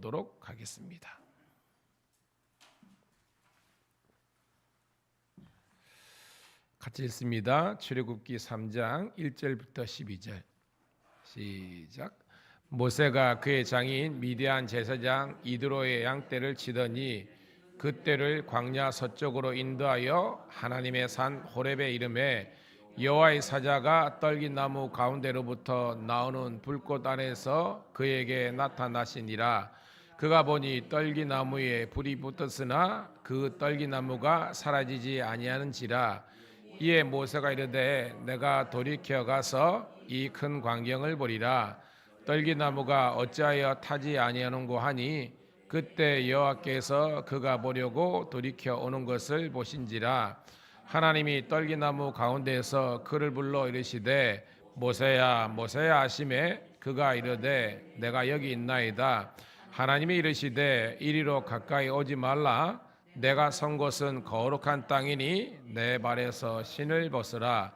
보도록 하겠습니다. 같이 읽습니다. 출애굽기 3장 1절부터 12절 시작. 모세가 그의 장인 미디안 제사장 이드로의 양떼를 치더니 그 떼를 광야 서쪽으로 인도하여 하나님의 산 호렙에 이르매 여호와의 사자가 떨기나무 가운데로부터 나오는 불꽃 안에서 그에게 나타나시니라. 그가 보니 떨기나무에 불이 붙었으나 그 떨기나무가 사라지지 아니하는지라. 이에 모세가 이르되 내가 돌이켜 가서 이 큰 광경을 보리라. 떨기나무가 어찌하여 타지 아니하는고 하니 그때 여호와께서 그가 보려고 돌이켜 오는 것을 보신지라. 하나님이 떨기나무 가운데에서 그를 불러 이르시되 모세야 모세야 하시매 그가 이르되 내가 여기 있나이다. 하나님이 이르시되 이리로 가까이 오지 말라. 내가 선 곳은 거룩한 땅이니 내 발에서 신을 벗으라.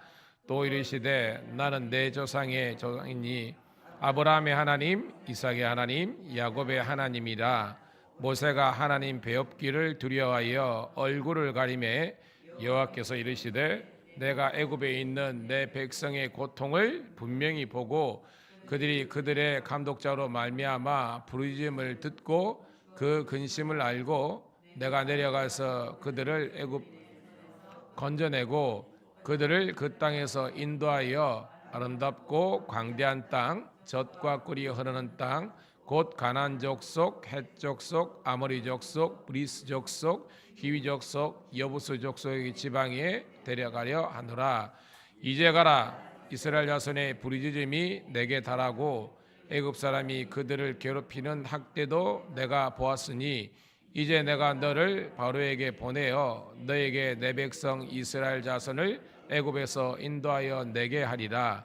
또 이르시되 나는 내 조상의 조상이니 아브라함의 하나님 이삭의 하나님 야곱의 하나님이라. 모세가 하나님 배웁기를 두려워하여 얼굴을 가리매 여호와께서 이르시되 내가 애굽에 있는 내 백성의 고통을 분명히 보고 그들이 그들의 감독자로 말미암아 부르짖음을 듣고 그 근심을 알고 내가 내려가서 그들을 애굽 건져내고 그들을 그 땅에서 인도하여 아름답고 광대한 땅 젖과 꿀이 흐르는 땅 곧 가나안 족속, 헷 족속, 아모리 족속, 브리스 족속, 히위 족속, 여부스 족속의 지방에 데려가려 하노라. 이제 가라. 이스라엘 자손의 부르짖음이 내게 달하고 애굽 사람이 그들을 괴롭히는 학대도 내가 보았으니 이제 내가 너를 바로에게 보내어 너에게 내 백성 이스라엘 자손을 애굽에서 인도하여 내게 하리라.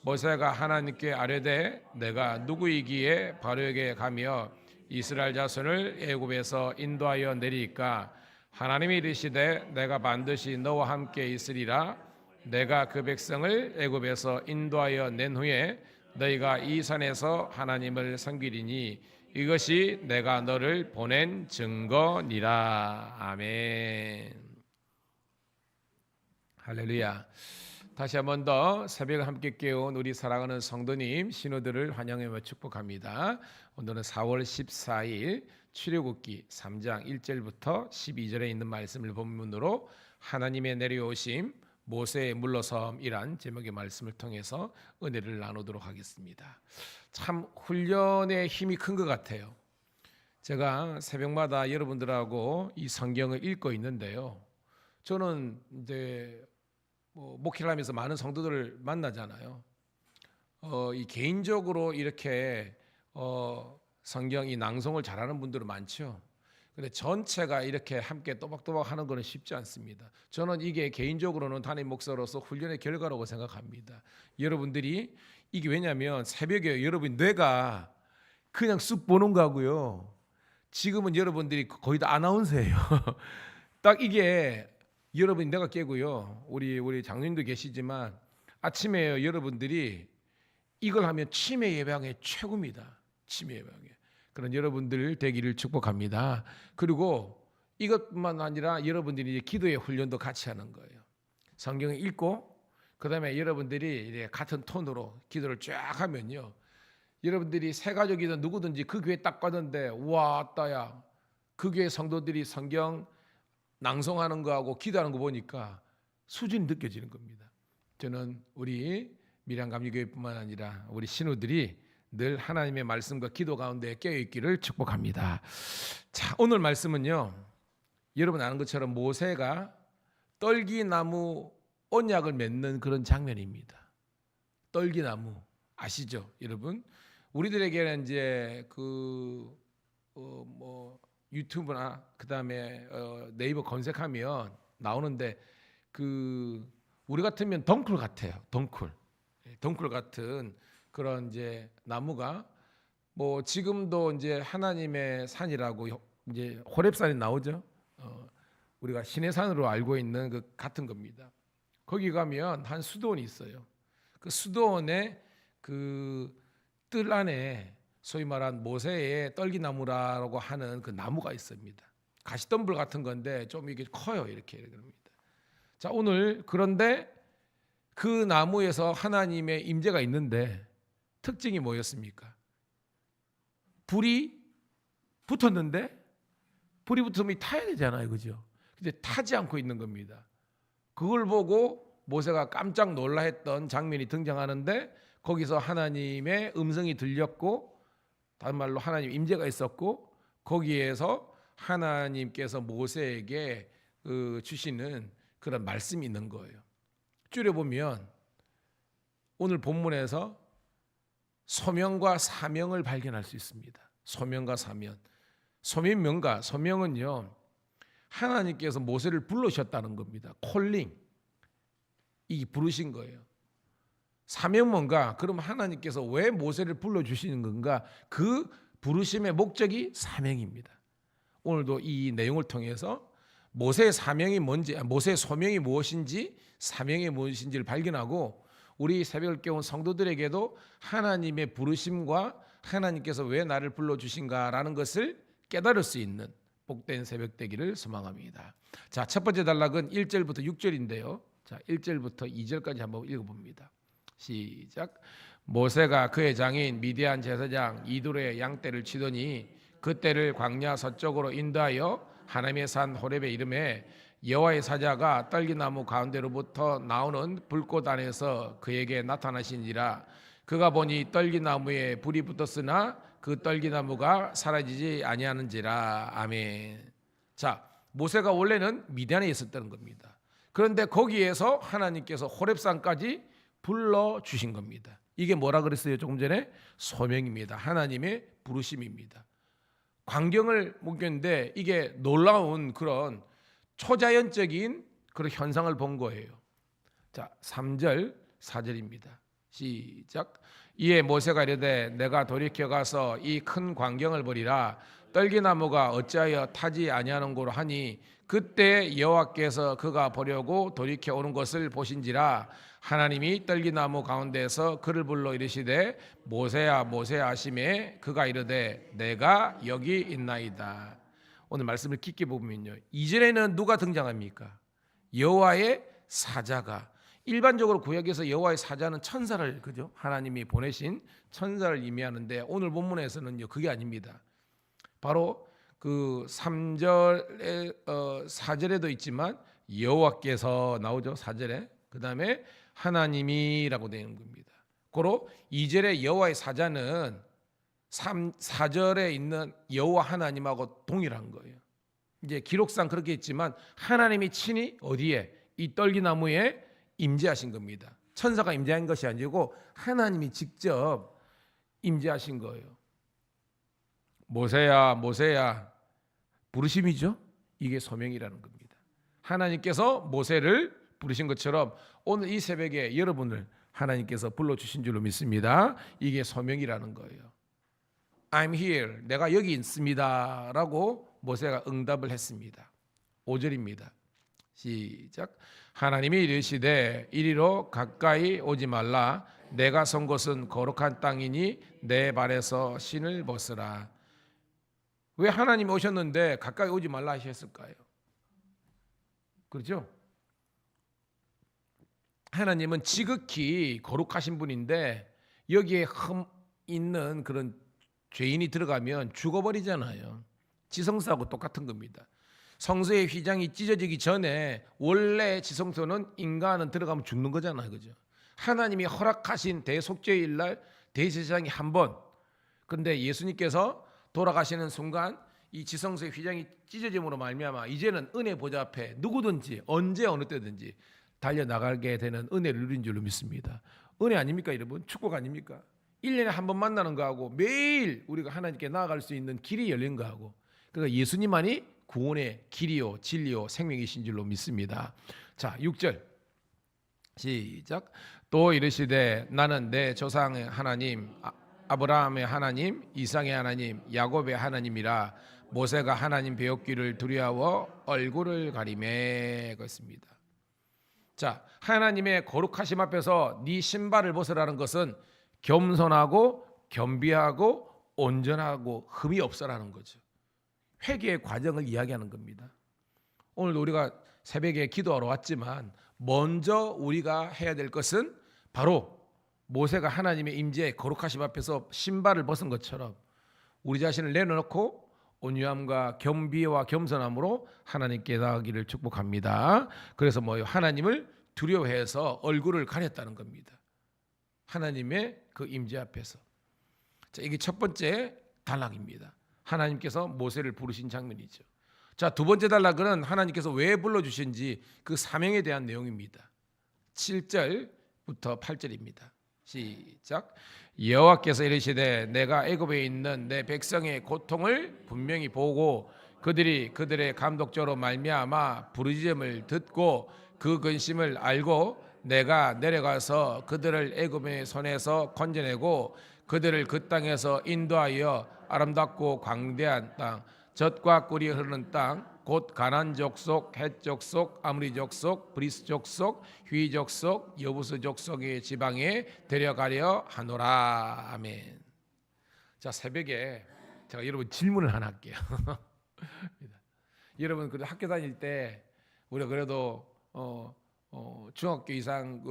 모세가 하나님께 아뢰되 내가 누구이기에 바로에게 가며 이스라엘 자손을 애굽에서 인도하여 내리까. 하나님이 이르시되 내가 반드시 너와 함께 있으리라. 내가 그 백성을 애굽에서 인도하여 낸 후에 너희가 이 산에서 하나님을 섬기리니 이것이 내가 너를 보낸 증거니라. 아멘. 할렐루야. 다시 한 번 더 새벽을 함께 깨운 우리 사랑하는 성도님 신우들을 환영하며 축복합니다. 오늘은 4월 14일 출애굽기 3장 1절부터 12절에 있는 말씀을 본문으로 하나님의 내려오심 모세의 물러섬이란 제목의 말씀을 통해서 은혜를 나누도록 하겠습니다. 참 훈련의 힘이 큰 것 같아요. 제가 새벽마다 여러분들하고 이 성경을 읽고 있는데요. 저는 이제 목회를 하면서 많은 성도들을 만나잖아요. 이 개인적으로 이렇게 성경 이 낭송을 잘하는 분들은 많죠. 근데 전체가 이렇게 함께 또박또박 하는 것은 쉽지 않습니다. 저는 이게 개인적으로는 담임 목사로서 훈련의 결과라고 생각합니다. 여러분들이 이게 왜냐하면 새벽에 여러분 뇌가 그냥 쑥 보는 거고요. 지금은 여러분들이 거의 다 아나운서예요. 딱 이게 여러분 내가 깨고요. 우리 장로님도 계시지만 아침에 여러분들이 이걸 하면 치매 예방에 최고입니다. 치매 예방에. 그런 여러분들 되기를 축복합니다. 그리고 이것뿐만 아니라 여러분들이 이제 기도의 훈련도 같이 하는 거예요. 성경을 읽고 그다음에 여러분들이 이제 같은 톤으로 기도를 쫙 하면요. 여러분들이 새 가족이든 누구든지 그 교회 딱 가는데 와 따야 그 교회 성도들이 성경 낭송하는 거하고 기도하는 거 보니까 수준이 느껴지는 겁니다. 저는 우리 밀양감리교회뿐만 아니라 우리 신우들이 늘 하나님의 말씀과 기도 가운데 깨어있기를 축복합니다. 자, 오늘 말씀은요. 여러분 아는 것처럼 모세가 떨기나무 언약을 맺는 그런 장면입니다. 떨기나무 아시죠, 여러분? 우리들에게는 이제 유튜브나 그다음에 네이버 검색하면 나오는데 우리 같으면 덩쿨 같아요. 덩쿨 같은 그런 이제 나무가 지금도 이제 하나님의 산이라고 이제 호렙산이 나오죠. 우리가 신의 산으로 알고 있는 그 같은 겁니다. 거기 가면 한 수도원이 있어요. 그 수도원의 그 뜰 안에 소위 말한 모세의 떨기나무라고 하는 그 나무가 있습니다. 가시덤불 같은 건데 좀 이게 커요. 이렇게 그럽니다. 자, 오늘 그런데 그 나무에서 하나님의 임재가 있는데 특징이 뭐였습니까? 불이 붙었는데 불이 붙으면 타야 되잖아요. 그죠? 근데 타지 않고 있는 겁니다. 그걸 보고 모세가 깜짝 놀라했던 장면이 등장하는데 거기서 하나님의 음성이 들렸고 다른 말로 하나님 임재가 있었고 거기에서 하나님께서 모세에게 주시는 그런 말씀이 있는 거예요. 줄여보면 오늘 본문에서 소명과 사명을 발견할 수 있습니다. 소명과 사명. 소명이 뭔가? 소명은요, 하나님께서 모세를 부르셨다는 겁니다. 콜링. 이 부르신 거예요. 사명 뭔가? 그럼 하나님께서 왜 모세를 불러주시는 건가? 그 부르심의 목적이 사명입니다. 오늘도 이 내용을 통해서 모세의 사명이 뭔지, 모세의 소명이 무엇인지, 사명이 무엇인지를 발견하고 우리 새벽을 깨운 성도들에게도 하나님의 부르심과 하나님께서 왜 나를 불러주신가라는 것을 깨달을 수 있는 복된 새벽 되기를 소망합니다. 자, 첫 번째 단락은 1절부터 6절인데요. 자, 1절부터 2절까지 한번 읽어봅니다. 시작. 모세가 그의 장인 미디안 제사장 이드로의 양떼를 치더니 그 떼를 광야 서쪽으로 인도하여 하나님의 산 호렙에 이르매 여호와의 사자가 떨기나무 가운데로부터 나오는 불꽃 안에서 그에게 나타나시니라. 그가 보니 떨기나무에 불이 붙었으나 그 떨기나무가 사라지지 아니하는지라. 아멘. 자, 모세가 원래는 미디안에 있었다는 겁니다. 그런데 거기에서 하나님께서 호렙산까지 불러주신 겁니다. 이게 뭐라 그랬어요? 조금 전에 소명입니다. 하나님의 부르심입니다. 광경을 보겠는데 이게 놀라운 그런 초자연적인 그런 현상을 본 거예요. 자, 3절 4절입니다. 시작. 이에 모세가 이르되 내가 돌이켜 가서 이 큰 광경을 보리라. 떨기나무가 어찌하여 타지 아니하는고로 하니 그때 여호와께서 그가 보려고 돌이켜 오는 것을 보신지라. 하나님이 떨기나무 가운데서 그를 불러 이르시되 모세야 모세야 하시매 그가 이르되 내가 여기 있나이다. 오늘 말씀을 깊게 보면요, 이전에는 누가 등장합니까? 여호와의 사자가. 일반적으로 구약에서 여호와의 사자는 천사를, 그죠? 하나님이 보내신 천사를 의미하는데 오늘 본문에서는요 그게 아닙니다. 바로 그 3절에 4절에도 있지만 여호와께서 나오죠. 4절에. 그다음에 하나님이라고 되는 겁니다. 고로 2절의 여호와의 사자는 4절에 있는 여호와 하나님하고 동일한 거예요. 이제 기록상 그렇게 있지만 하나님이 친히 어디에? 이 떨기나무에 임재하신 겁니다. 천사가 임재한 것이 아니고 하나님이 직접 임재하신 거예요. 모세야 모세야 부르심이죠. 이게 소명이라는 겁니다. 하나님께서 모세를 부르신 것처럼 오늘 이 새벽에 여러분을 하나님께서 불러주신 줄로 믿습니다. 이게 소명이라는 거예요. I'm here. 내가 여기 있습니다. 라고 모세가 응답을 했습니다. 5절입니다. 시작. 하나님이 이르시되 이리로 가까이 오지 말라. 내가 선 곳은 거룩한 땅이니 내 발에서 신을 벗으라. 왜 하나님이 오셨는데 가까이 오지 말라 하셨을까요? 그렇죠? 하나님은 지극히 거룩하신 분인데 여기에 흠 있는 그런 죄인이 들어가면 죽어버리잖아요. 지성소하고 똑같은 겁니다. 성소의 휘장이 찢어지기 전에 원래 지성소는 인간은 들어가면 죽는 거잖아요. 그죠? 하나님이 허락하신 대속죄일 날 대제사장이 한 번, 그런데 예수님께서 돌아가시는 순간 이 지성소의 휘장이 찢어짐으로 말미암아 이제는 은혜 보좌 앞에 누구든지 언제 어느 때든지 달려나가게 되는 은혜를 누린 줄로 믿습니다. 은혜 아닙니까 여러분? 축복 아닙니까? 1년에 한 번 만나는 거하고 매일 우리가 하나님께 나아갈 수 있는 길이 열린 거하고, 그러니까 예수님만이 구원의 길이요 진리요 생명이신 줄로 믿습니다. 자, 6절 시작. 또 이르시되 나는 내 조상의 하나님 아브라함의 하나님 이삭의 하나님 야곱의 하나님이라. 모세가 하나님 배웠기를 두려워 얼굴을 가리매. 그렇습니다. 자, 하나님의 거룩하심 앞에서 네 신발을 벗으라는 것은 겸손하고 겸비하고 온전하고 흠이 없어라는 거죠. 회개의 과정을 이야기하는 겁니다. 오늘도 우리가 새벽에 기도하러 왔지만 먼저 우리가 해야 될 것은 바로 모세가 하나님의 임재에 거룩하심 앞에서 신발을 벗은 것처럼 우리 자신을 내려놓고 온유함과 겸비와 겸손함으로 하나님께 나아가기를 축복합니다. 그래서 뭐요? 하나님을 두려워해서 얼굴을 가렸다는 겁니다. 하나님의 그 임재 앞에서. 자, 이게 첫 번째 단락입니다. 하나님께서 모세를 부르신 장면이죠. 자, 두 번째 단락은 하나님께서 왜 불러주신지 그 사명에 대한 내용입니다. 7절부터 8절입니다. 시작. 여호와께서 이르시되 내가 애굽에 있는 내 백성의 고통을 분명히 보고 그들이 그들의 감독자로 말미암아 부르짖음을 듣고 그 근심을 알고 내가 내려가서 그들을 애굽의 손에서 건져내고 그들을 그 땅에서 인도하여 아름답고 광대한 땅 젖과 꿀이 흐르는 땅 곧 가나안 족속, 헷 족속, 아므리 족속, 브리스 족속, 휘 족속, 여부스 족속의 지방에 데려가려 하노라. 아멘. 자, 새벽에 제가 여러분 질문을 하나 할게요. 여러분 그래도 학교 다닐 때 우리가 그래도 중학교 이상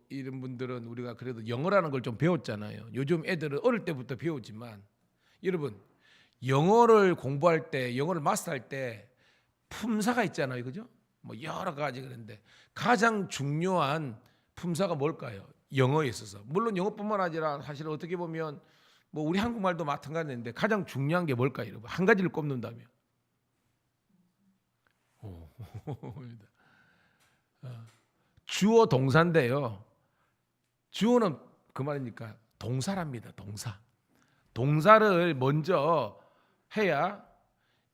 이런 분들은 우리가 그래도 영어라는 걸 좀 배웠잖아요. 요즘 애들은 어릴 때부터 배우지만 여러분 영어를 공부할 때, 영어를 마스터할 때 품사가 있잖아요, 그죠? 뭐 여러 가지 그런데 가장 중요한 품사가 뭘까요? 영어에 있어서. 물론 영어뿐만 아니라 사실 어떻게 보면 뭐 우리 한국말도 마찬가지인데 가장 중요한 게 뭘까요, 여러분? 한 가지를 꼽는다면. 주어 동사인데요. 주어는 그 말이니까 동사랍니다. 동사. 동사를 먼저 해야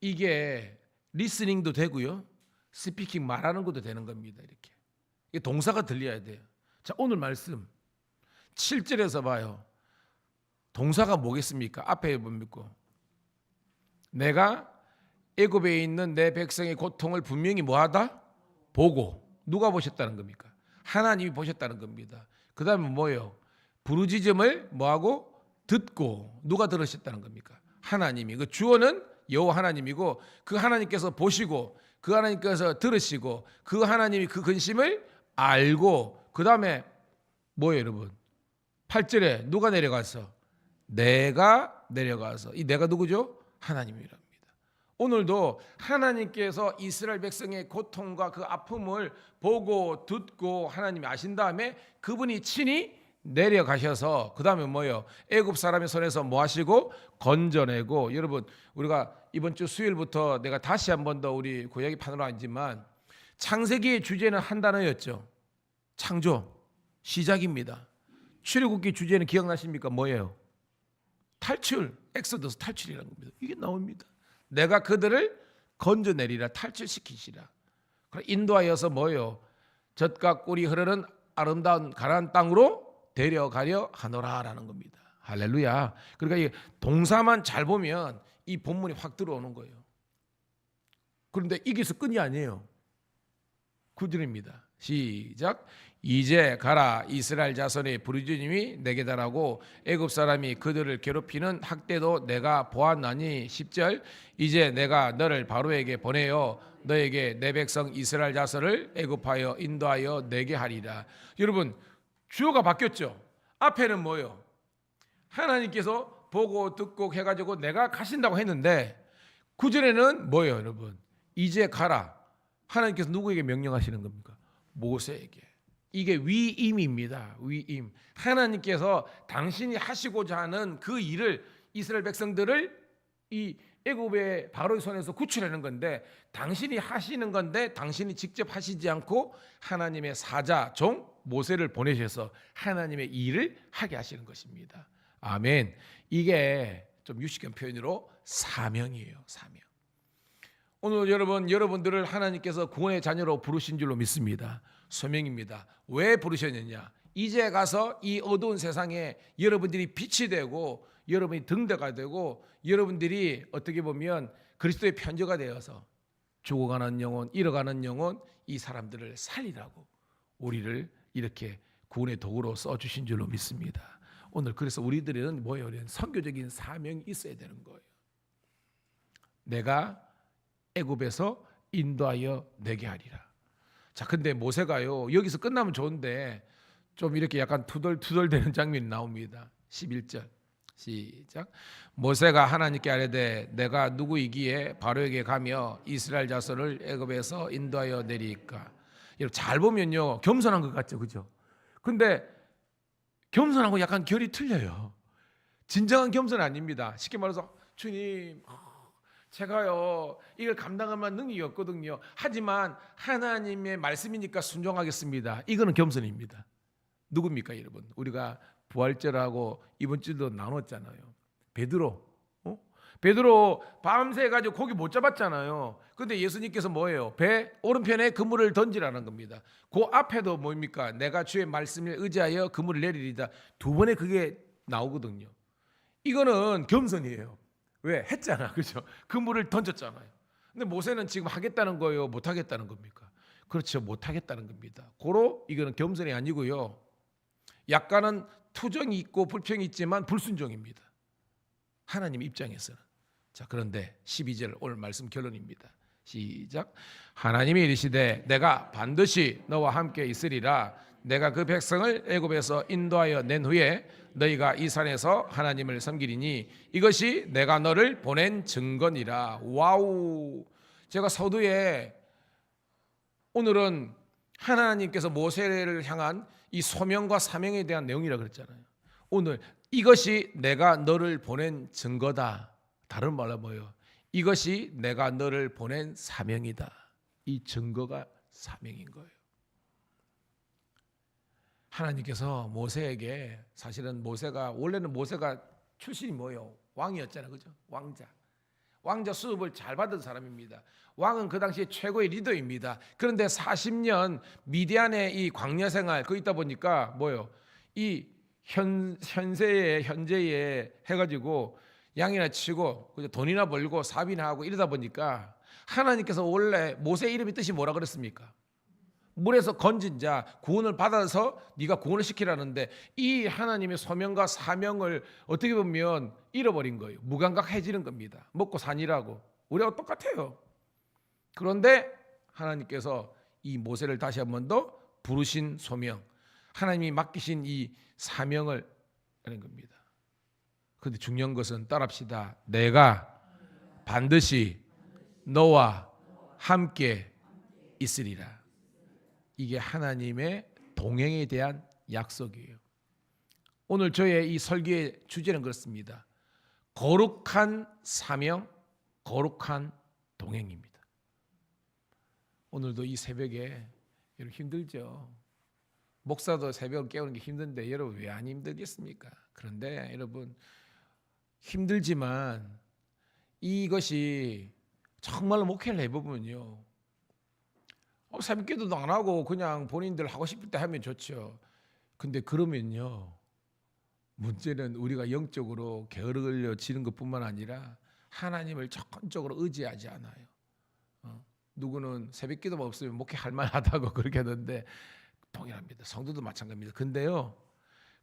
이게 리스닝도 되고요. 스피킹 말하는 것도 되는 겁니다. 이렇게. 이게 동사가 들려야 돼요. 자, 오늘 말씀 7절에서 봐요. 동사가 뭐겠습니까? 앞에 뭡니까? 내가 애굽에 있는 내 백성의 고통을 분명히 뭐하다? 보고. 누가 보셨다는 겁니까? 하나님이 보셨다는 겁니다. 그 다음에 뭐예요? 부르짖음을 뭐하고? 듣고. 누가 들으셨다는 겁니까? 하나님이. 그 주어는 여호와 하나님이고 그 하나님께서 보시고 그 하나님께서 들으시고 그 하나님이 그 근심을 알고 그 다음에 뭐예요 여러분? 8절에 누가 내려가서? 내가 내려가서. 이 내가 누구죠? 하나님이랍니다. 오늘도 하나님께서 이스라엘 백성의 고통과 그 아픔을 보고 듣고 하나님이 아신 다음에 그분이 친히 내려가셔서 그 다음에 뭐예요? 애굽 사람의 손에서 뭐 하시고? 건져내고. 여러분 우리가 이번 주 수요일부터 내가 다시 한 번 더 우리 구약의 파노라마지만 창세기의 주제는 한 단어였죠. 창조, 시작입니다. 출애굽기 주제는 기억나십니까? 뭐예요? 탈출, 엑소더스 탈출이라는 겁니다. 이게 나옵니다. 내가 그들을 건져내리라, 탈출시키시라. 인도하여서 뭐예요? 젖과 꿀이 흐르는 아름다운 가나안 땅으로 데려가려 하노라라는 겁니다. 할렐루야. 그러니까 이 동사만 잘 보면 이 본문이 확 들어오는 거예요. 그런데 이게서 끝이 아니에요. 9절입니다. 시작. 이제 가라 이스라엘 자손의 부르짖음이 내게 달하고 애굽 사람이 그들을 괴롭히는 학대도 내가 보았나니. 10절. 이제 내가 너를 바로에게 보내어 너에게 내 백성 이스라엘 자손을 애굽하여 인도하여 내게 하리라. 여러분 주어가 바뀌었죠. 앞에는 뭐예요? 하나님께서 보고 듣고 해가지고 내가 가신다고 했는데 9절에는 뭐예요 여러분? 이제 가라. 하나님께서 누구에게 명령하시는 겁니까? 모세에게. 이게 위임입니다. 위임. 하나님께서 당신이 하시고자 하는 그 일을 이스라엘 백성들을 이 애굽의 바로의 손에서 구출하는 건데 당신이 하시는 건데 당신이 직접 하시지 않고 하나님의 사자 종 모세를 보내셔서 하나님의 일을 하게 하시는 것입니다. 아멘. 이게 좀 유식한 표현으로 사명이에요. 사명. 오늘 여러분들을 하나님께서 구원의 자녀로 부르신 줄로 믿습니다. 소명입니다. 왜 부르셨느냐? 이제 가서 이 어두운 세상에 여러분들이 빛이 되고 여러분이 등대가 되고 여러분들이 어떻게 보면 그리스도의 편저가 되어서 죽어가는 영혼, 잃어가는 영혼 이 사람들을 살리라고 우리를 이렇게 구원의 도구로 써주신 줄로 믿습니다. 오늘 그래서 우리들은 뭐예요? 선교적인 사명이 있어야 되는 거예요. 내가 애굽에서 인도하여 내게 하리라. 자, 근데 모세가요, 여기서 끝나면 좋은데 좀 이렇게 약간 투덜투덜대는 장면이 나옵니다. 11절 시작. 모세가 하나님께 아뢰되 내가 누구이기에 바로에게 가며 이스라엘 자손을 애굽에서 인도하여 내리까. 여러분 잘 보면요, 겸손한 것 같죠, 그죠? 근데 겸손하고 약간 결이 틀려요. 진정한 겸손은 아닙니다. 쉽게 말해서 주님, 제가요 이걸 감당할 만한 능력이 없거든요. 하지만 하나님의 말씀이니까 순종하겠습니다. 이거는 겸손입니다. 누굽니까 여러분? 우리가 부활절하고 이번 주도 나눴잖아요. 베드로 밤새 가지고 고기 못 잡았잖아요. 근데 예수님께서 뭐예요? 배 오른편에 그물을 던지라는 겁니다. 그 앞에도 뭡니까? 내가 주의 말씀을 의지하여 그물을 내리리다. 두 번에 그게 나오거든요. 이거는 겸손이에요. 왜? 했잖아, 그죠? 그물을 던졌잖아요. 근데 모세는 지금 하겠다는 거예요, 못 하겠다는 겁니까? 그렇죠, 못 하겠다는 겁니다. 고로 이거는 겸손이 아니고요, 약간은 투정이 있고 불평이 있지만 불순종입니다. 하나님 입장에서는. 자, 그런데 12절 오늘 말씀 결론입니다. 시작. 하나님이 이르시되 내가 반드시 너와 함께 있으리라. 내가 그 백성을 애굽에서 인도하여 낸 후에 너희가 이 산에서 하나님을 섬기리니 이것이 내가 너를 보낸 증거니라. 와우. 제가 서두에 오늘은 하나님께서 모세를 향한 이 소명과 사명에 대한 내용이라 그랬잖아요. 오늘 이것이 내가 너를 보낸 증거다. 다른 말로 뭐예요? 이것이 내가 너를 보낸 사명이다. 이 증거가 사명인 거예요. 하나님께서 모세에게, 사실은 모세가 원래는 모세가 출신이 뭐예요? 왕이었잖아요, 그죠? 왕자 수업을 잘 받은 사람입니다. 왕은 그 당시에 최고의 리더입니다. 그런데 40년 미디안의 이 광야 생활 그 있다 보니까 뭐예요? 이 현재에 해가지고 양이나 치고 돈이나 벌고 사업이나 하고 이러다 보니까 하나님께서 원래 모세 이름의 뜻이 뭐라 그랬습니까? 물에서 건진 자, 구원을 받아서 네가 구원을 시키라는데 이 하나님의 소명과 사명을 어떻게 보면 잃어버린 거예요. 무감각해지는 겁니다. 먹고 사니라고. 우리하고 똑같아요. 그런데 하나님께서 이 모세를 다시 한 번 더 부르신 소명, 하나님이 맡기신 이 사명을 하는 겁니다. 그런데 중요한 것은 따라합시다. 내가 반드시 너와 함께 있으리라. 이게 하나님의 동행에 대한 약속이에요. 오늘 저의 이 설교의 주제는 그렇습니다. 거룩한 사명, 거룩한 동행입니다. 오늘도 이 새벽에 여러분 힘들죠. 목사도 새벽을 깨우는 게 힘든데 여러분 왜 안 힘들겠습니까? 그런데 여러분 힘들지만 이것이 정말로 목회를 해보면요, 새벽기도도 안 하고 그냥 본인들 하고 싶을 때 하면 좋죠. 근데 그러면요, 문제는 우리가 영적으로 게을러지는 것뿐만 아니라 하나님을 적극적으로 의지하지 않아요. 누구는 새벽기도만 없으면 목회할 만하다고 그렇게 하는데 동일합니다. 성도도 마찬가지입니다. 근데요,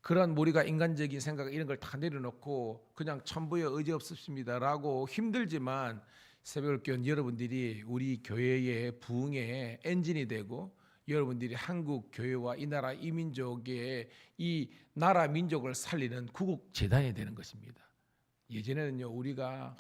그런 우리가 인간적인 생각 이런 걸 다 내려놓고 그냥 천부에 의지 없습니다라고 힘들지만 새벽을 깨운 여러분들이 우리 교회의 부흥의 엔진이 되고 여러분들이 한국 교회와 이 나라 이 민족의 이 나라 민족을 살리는 구국 재단이 되는 것입니다. 예전에는요, 우리가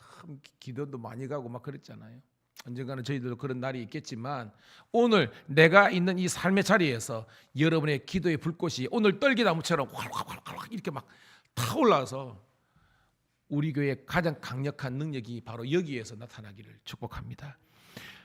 기도도 많이 가고 막 그랬잖아요. 언젠가는 저희들도 그런 날이 있겠지만 오늘 내가 있는 이 삶의 자리에서 여러분의 기도의 불꽃이 오늘 떨기나무처럼 활활활활 이렇게 막 타올라서 우리 교회의 가장 강력한 능력이 바로 여기에서 나타나기를 축복합니다.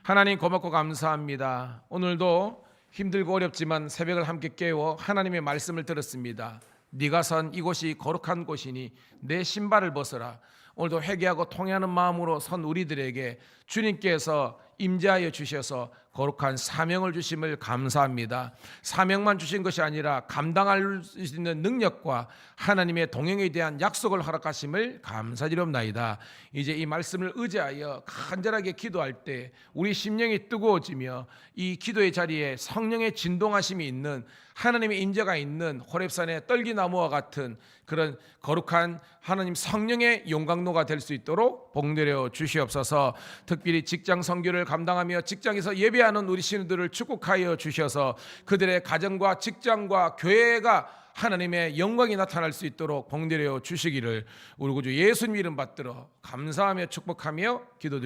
하나님 고맙고 감사합니다. 오늘도 힘들고 어렵지만 새벽을 함께 깨워 하나님의 말씀을 들었습니다. 네가 선 이곳이 거룩한 곳이니 내 신발을 벗어라. 오늘도 회개하고 통회하는 마음으로 선 우리들에게 주님께서 임재하여 주셔서 거룩한 사명을 주심을 감사합니다. 사명만 주신 것이 아니라 감당할 수 있는 능력과 하나님의 동행에 대한 약속을 허락하심을 감사드리옵나이다. 이제 이 말씀을 의지하여 간절하게 기도할 때 우리 심령이 뜨거워지며 이 기도의 자리에 성령의 진동하심이 있는 하나님의 임재가 있는 호렙산의 떨기나무와 같은 그런 거룩한 하나님 성령의 용광로가 될 수 있도록 복내려 주시옵소서. 특별히 직장 선교를 감당하며 직장에서 예배하는 우리 신우들을 축복하여 주셔서 그들의 가정과 직장과 교회가 하나님의 영광이 나타날 수 있도록 복내려 주시기를 우리 구주 예수님 이름 받들어 감사하며 축복하며 기도드립니다.